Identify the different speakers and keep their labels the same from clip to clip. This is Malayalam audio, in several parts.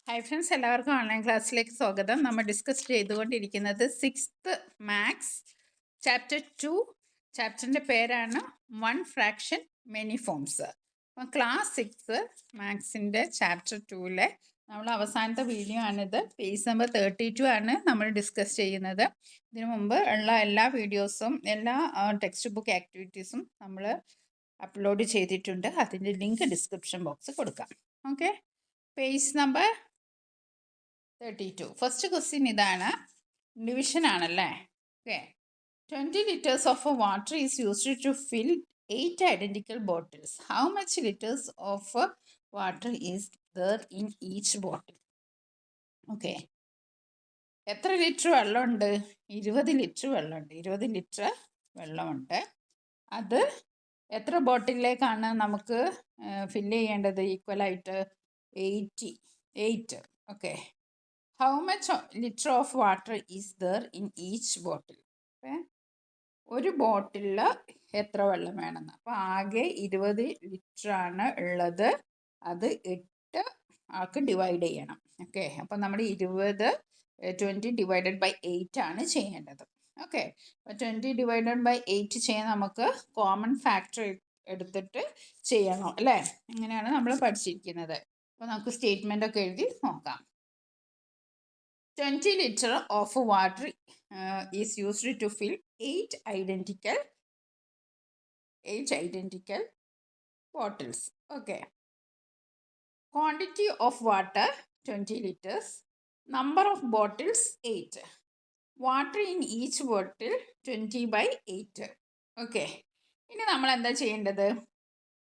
Speaker 1: ഹായ് ഫ്രണ്ട്സ്, എല്ലാവർക്കും ഓൺലൈൻ ക്ലാസ്സിലേക്ക് സ്വാഗതം. നമ്മൾ ഡിസ്കസ് ചെയ്തുകൊണ്ടിരിക്കുന്നത് 6th മാത്സ് ചാപ്റ്റർ 2. ചാപ്റ്ററിൻ്റെ പേരാണ് വൺ ഫ്രാക്ഷൻ മെനി ഫോംസ്. അപ്പം ക്ലാസ് 6 മാത്സിൻ്റെ ചാപ്റ്റർ 2-ലെ നമ്മൾ അവസാനത്തെ വീഡിയോ ആണിത്. പേജ് നമ്പർ 32 ആണ് നമ്മൾ ഡിസ്കസ് ചെയ്യുന്നത്. ഇതിനു മുമ്പ് ഉള്ള എല്ലാ വീഡിയോസും എല്ലാ ടെക്സ്റ്റ് ബുക്ക് ആക്ടിവിറ്റീസും നമ്മൾ അപ്ലോഡ് ചെയ്തിട്ടുണ്ട്. അതിൻ്റെ ലിങ്ക് ഡിസ്ക്രിപ്ഷൻ ബോക്സ് കൊടുക്കാം. Okay, page number 32. First question ഇതാണ്, ഡിവിഷൻ ആണല്ലേ. Okay, 20 liters of water is used to fill 8 identical bottles. How much liters of water is there in each bottle? Okay, എത്ര ലിറ്റർ വെള്ളമുണ്ട്? 20 ലിറ്റർ വെള്ളമുണ്ട്. 20 ലിറ്റർ വെള്ളമുണ്ട്. അത് എത്ര ബോട്ടിലേക്കാണ് നമുക്ക് ഫില്ല് ചെയ്യേണ്ടത്? ഈക്വലായിട്ട് 8. Okay, how much litre of water is there in each bottle? ഒരു ബോട്ടിലിൽ എത്ര വെള്ളം വേണമെന്ന്. അപ്പോൾ ആകെ 20 ലിറ്ററാണ് ഉള്ളത്. അത് 8 ആൾക്ക് ഡിവൈഡ് ചെയ്യണം. ഓക്കെ, അപ്പോൾ നമ്മൾ 20 ഡിവൈഡഡ് ബൈ 8 ആണ് ചെയ്യേണ്ടത്. ഓക്കെ, അപ്പോൾ 20 ഡിവൈഡഡ് ബൈ 8 ചെയ്യാൻ നമുക്ക് കോമൺ ഫാക്ടർ എടുത്തിട്ട് ചെയ്യണം അല്ലേ? ഇങ്ങനെയാണ് നമ്മൾ പഠിച്ചിരിക്കുന്നത്. അപ്പോൾ നമുക്ക് സ്റ്റേറ്റ്മെൻ്റ് ഒക്കെ എഴുതി നോക്കാം. 20 liter of water is used to fill 8 identical bottles. Okay. Quantity of water 20 liters. Number of bottles 8. Water in each bottle 20 by 8. Okay. ഇനി നമ്മൾ എന്താ ചെയ്യേണ്ടത്?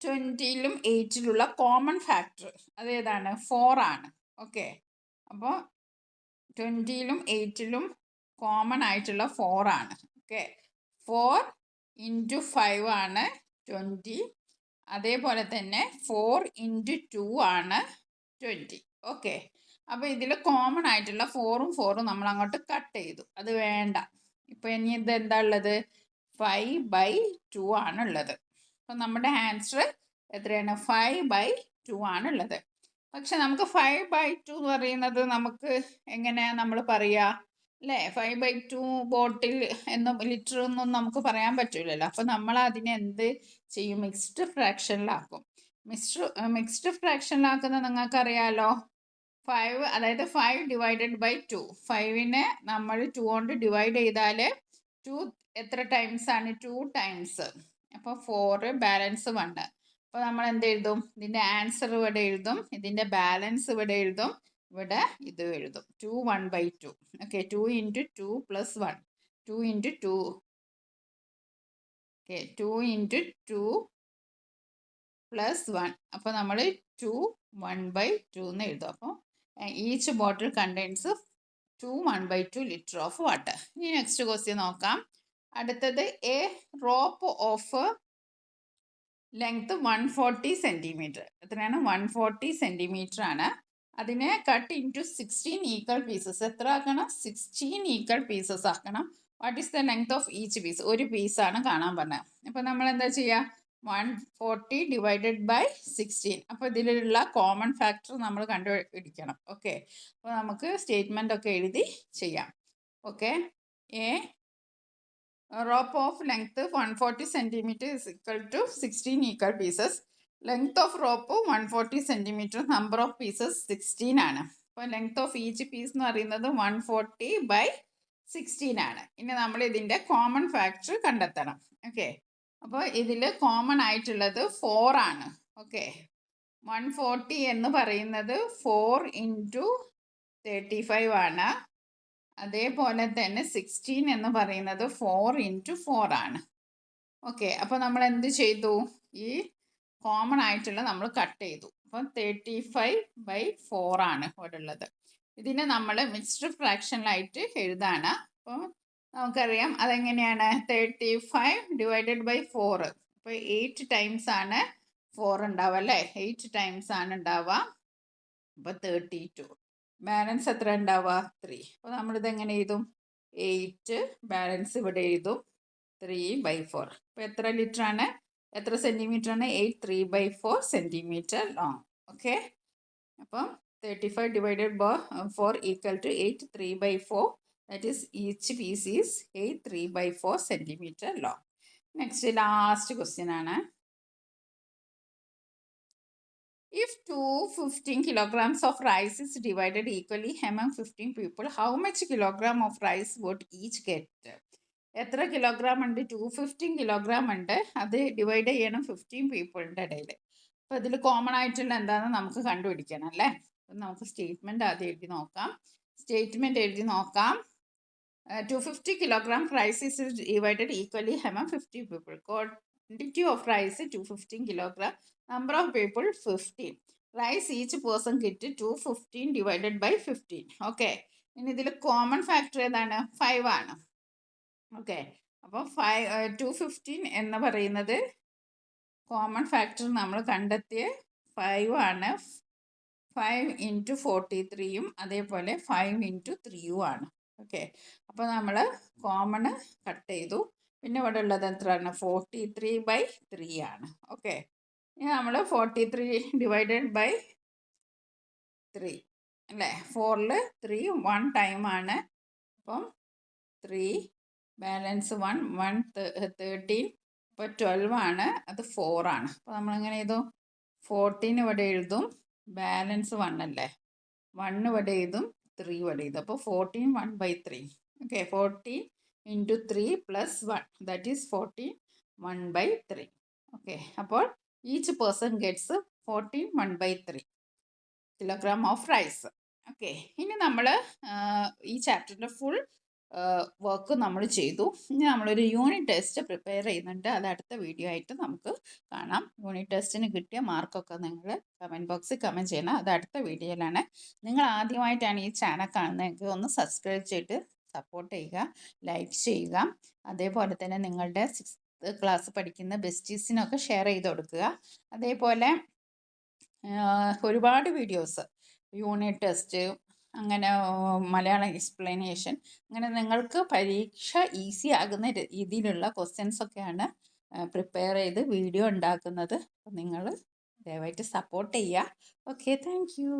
Speaker 1: 20ലും 8ലുള്ള കോമൺ ഫാക്ടർ അതേതാണ്? 4 ആണ്. ഓക്കെ, അപ്പോൾ 20ലും 8ലും കോമൺ ആയിട്ടുള്ള 4 ആണ്. ഓക്കെ, 4 ഇൻറ്റു 5 ആണ് 20. അതേപോലെ തന്നെ 4 ഇൻറ്റു 2 ആണ് 20. ഓക്കെ, അപ്പോൾ ഇതിൽ കോമൺ ആയിട്ടുള്ള 4ഉം 4ഉം നമ്മൾ അങ്ങോട്ട് കട്ട് ചെയ്തു. അത് വേണ്ട. ഇപ്പോൾ ഇനി ഇത് എന്താ ഉള്ളത്? 5/2 ആണുള്ളത്. അപ്പം നമ്മുടെ ആൻസർ എത്രയാണ്? 5/2 ആണുള്ളത്. പക്ഷെ നമുക്ക് 5/2 എന്ന് പറയുന്നത് നമുക്ക് എങ്ങനെ നമ്മൾ പറയുക അല്ലേ? 5/2 ബോട്ടിൽ എന്നും ലിറ്റർ ഒന്നും നമുക്ക് പറയാൻ പറ്റില്ലല്ലോ. അപ്പം നമ്മൾ അതിനെ എന്ത് ചെയ്യും? മിക്സ്ഡ് ഫ്രാക്ഷനിലാക്കും. മിക്സ്ഡ് ഫ്രാക്ഷനിലാക്കുന്നത് നിങ്ങൾക്കറിയാലോ. 5, അതായത് 5 ഡിവൈഡഡ് ബൈ 2. 5നെ നമ്മൾ 2 കൊണ്ട് ഡിവൈഡ് ചെയ്താൽ 2 എത്ര ടൈംസ് ആണ്? 2 ടൈംസ്. അപ്പോൾ 4 ബാലൻസ് 1. അപ്പോൾ നമ്മൾ എന്ത് എഴുതും? ഇതിൻ്റെ ആൻസർ ഇവിടെ എഴുതും, ഇതിൻ്റെ ബാലൻസ് ഇവിടെ എഴുതും, ഇവിടെ ഇത് എഴുതും. 2 1/2. Okay, 2 into 2 plus 1. 2 into 2. Okay, 2 into 2 plus 1. അപ്പോൾ നമ്മൾ 2 1/2 എന്ന് എഴുതും. അപ്പോൾ each bottle contains 2 1/2 litre of water. ഇനി നെക്സ്റ്റ് ക്വസ്റ്റ്യൻ നോക്കാം. അടുത്തത്, A rope of length 140 centimetre. എത്രയാണ്? 140 സെൻറ്റിമീറ്റർ ആണ്. അതിനെ കട്ട് ഇൻറ്റു 16 ഈക്വൽ പീസസ്. എത്ര ആക്കണം? 16 ഈക്വൽ പീസസ് ആക്കണം. What is the length of each piece? ഒരു പീസാണ് കാണാൻ പറഞ്ഞത്. അപ്പോൾ നമ്മൾ എന്താ ചെയ്യുക? 140 ഡിവൈഡഡ് ബൈ 16. അപ്പോൾ ഇതിലുള്ള കോമൺ ഫാക്ടർ നമ്മൾ കണ്ടുപിടിക്കണം. ഓക്കെ, അപ്പോൾ നമുക്ക് സ്റ്റേറ്റ്മെൻ്റ് ഒക്കെ എഴുതി ചെയ്യാം. Okay, A rope of length 140 cm is equal to 16 equal pieces. Length of rope 140 cm, number of pieces 16 ആണ്. അപ്പോൾ ലെങ്ത് ഓഫ് ഈച്ച് പീസ് എന്ന് പറയുന്നത് 140/16 ആണ്. ഇനി നമ്മൾ ഇതിൻ്റെ കോമൺ ഫാക്ടർ കണ്ടെത്തണം. ഓക്കെ, അപ്പോൾ ഇതിൽ കോമൺ ആയിട്ടുള്ളത് 4 ആണ്. ഓക്കെ, 140 എന്ന് പറയുന്നത് 4 ഇൻറ്റു 35 ആണ്. അതേപോലെ തന്നെ 16 എന്ന് പറയുന്നത് 4 ഇൻറ്റു 4 ആണ്. ഓക്കെ, അപ്പോൾ നമ്മൾ എന്ത് ചെയ്തു? ഈ കോമൺ ആയിട്ടുള്ള നമ്മൾ കട്ട് ചെയ്തു. അപ്പം 35/4 ആണ് ഇവിടെ ഉള്ളത്. ഇതിനെ നമ്മൾ മിക്സ്ഡ് ഫ്രാക്ഷനിലായിട്ട് എഴുതാണ്. അപ്പോൾ നമുക്കറിയാം അതെങ്ങനെയാണ്? 35 ഡിവൈഡഡ് ബൈ 4. അപ്പോൾ 8 ടൈംസ് ആണ് 4 ഉണ്ടാവുക അല്ലേ? 8 ടൈംസ് ആണ് ഉണ്ടാവുക. അപ്പോൾ 32. ബാലൻസ് എത്ര ഉണ്ടാവുക? 3. അപ്പോൾ നമ്മളിത് എങ്ങനെ എഴുതും? 8 ബാലൻസ് ഇവിടെ എഴുതും, 3/4. അപ്പോൾ എത്ര ലിറ്റർ ആണ്? എത്ര സെൻറ്റിമീറ്റർ ആണ്? 8 3/4 സെൻറ്റിമീറ്റർ ലോങ്. ഓക്കെ, അപ്പം 35 divided by 4 equal to 8, 3/4. That is, each piece is 8 3/4 centimeter long. Next, last question ആണ്. If 15 kilograms of rice is divided equally among 15 people, how much kilogram of rice would each get? എത്ര കിലോഗ്രാം ഉണ്ട്? 215 കിലോഗ്രാം ഉണ്ട്. അത് ഡിവൈഡ് ചെയ്യണം 15 പീപ്പിളിൻ്റെ ഇടയിൽ. അപ്പോൾ ഇതിൽ കോമൺ ആയിട്ടുള്ള എന്താണെന്ന് നമുക്ക് കണ്ടുപിടിക്കണം അല്ലേ? അപ്പം നമുക്ക് സ്റ്റേറ്റ്മെൻറ്റ് ആദ്യം എഴുതി നോക്കാം. 250 kilogram rice is divided equally among 50 people. Quantity of rice 215 kilogram. Number of people 15. Rice each person get 215 divided by 15. Okay. ഇനി ഇതിൽ കോമൺ ഫാക്ടർ ഏതാണ്? 5 ആണ്. ഓക്കെ. അപ്പോൾ 215 എന്ന് പറയുന്നത് കോമൺ ഫാക്ടർ നമ്മൾ കണ്ടെത്തിയ 5 ആണ്. 5 × 43യും അതേപോലെ 5 × 3യും ആണ്. ഓക്കെ. അപ്പോൾ നമ്മൾ കോമൺ കട്ട് ചെയ്തു. പിന്നെ ഇവിടെ ഉള്ളത് എത്രയാണ്? 43/3 ആണ്. ഓക്കെ. ഇനി നമ്മൾ 43 ഡിവൈഡഡ് ബൈ 3 അല്ലേ? 4ൽ 3 1 ടൈമാണ്. അപ്പം 3 ബാലൻസ് 1 13. ഇപ്പോൾ 12 ആണ്. അത് 4 ആണ്. അപ്പോൾ നമ്മളെങ്ങനെ എഴുതും? 14 ഇവിടെ എഴുതും. ബാലൻസ് 1 അല്ലേ? 1 ഇവിടെ എഴുതും. 3 ഇവിടെ എഴുതും. അപ്പോൾ 14 1/3. ഓക്കെ. 14 × 3 + 1 that is 14 1/3. ഓക്കെ. അപ്പോൾ each person gets 14 1/3 kilogram of rice. Okay. ഇനി നമ്മൾ ഈ ചാപ്റ്ററിൻ്റെ ഫുൾ വർക്ക് നമ്മൾ ചെയ്തു. ഇനി നമ്മളൊരു യൂണിറ്റ് ടെസ്റ്റ് പ്രിപ്പയർ ചെയ്യുന്നുണ്ട്. അത് അടുത്ത വീഡിയോ ആയിട്ട് നമുക്ക് കാണാം. യൂണിറ്റ് ടെസ്റ്റിന് കിട്ടിയ മാർക്കൊക്കെ നിങ്ങൾ കമൻറ്റ് ബോക്സിൽ കമൻറ്റ് ചെയ്യണം. അത് അടുത്ത വീഡിയോയിലാണ്. നിങ്ങൾ ആദ്യമായിട്ടാണ് ഈ ചാനൽ കാണുന്നതെങ്കിൽ ഒന്ന് സബ്സ്ക്രൈബ് ചെയ്തിട്ട് സപ്പോർട്ട് ചെയ്യുക, ലൈക്ക് ചെയ്യുക. അതേപോലെ തന്നെ നിങ്ങളുടെ 6th ക്ലാസ് പഠിക്കുന്ന ബെസ്റ്റീസിനൊക്കെ ഷെയർ ചെയ്ത് കൊടുക്കുക. അതേപോലെ ഒരുപാട് വീഡിയോസ്, യൂണിറ്റ് ടെസ്റ്റ്, അങ്ങനെ മലയാളം എക്സ്പ്ലനേഷൻ, അങ്ങനെ നിങ്ങൾക്ക് പരീക്ഷ ഈസി ആകുന്ന രീതിയിലുള്ള ക്വസ്റ്റ്യൻസൊക്കെയാണ് പ്രിപ്പയർ ചെയ്ത് വീഡിയോ ഉണ്ടാക്കുന്നത്. അപ്പോൾ നിങ്ങൾ ദയവായിട്ട് സപ്പോർട്ട് ചെയ്യുക. Okay, thank you.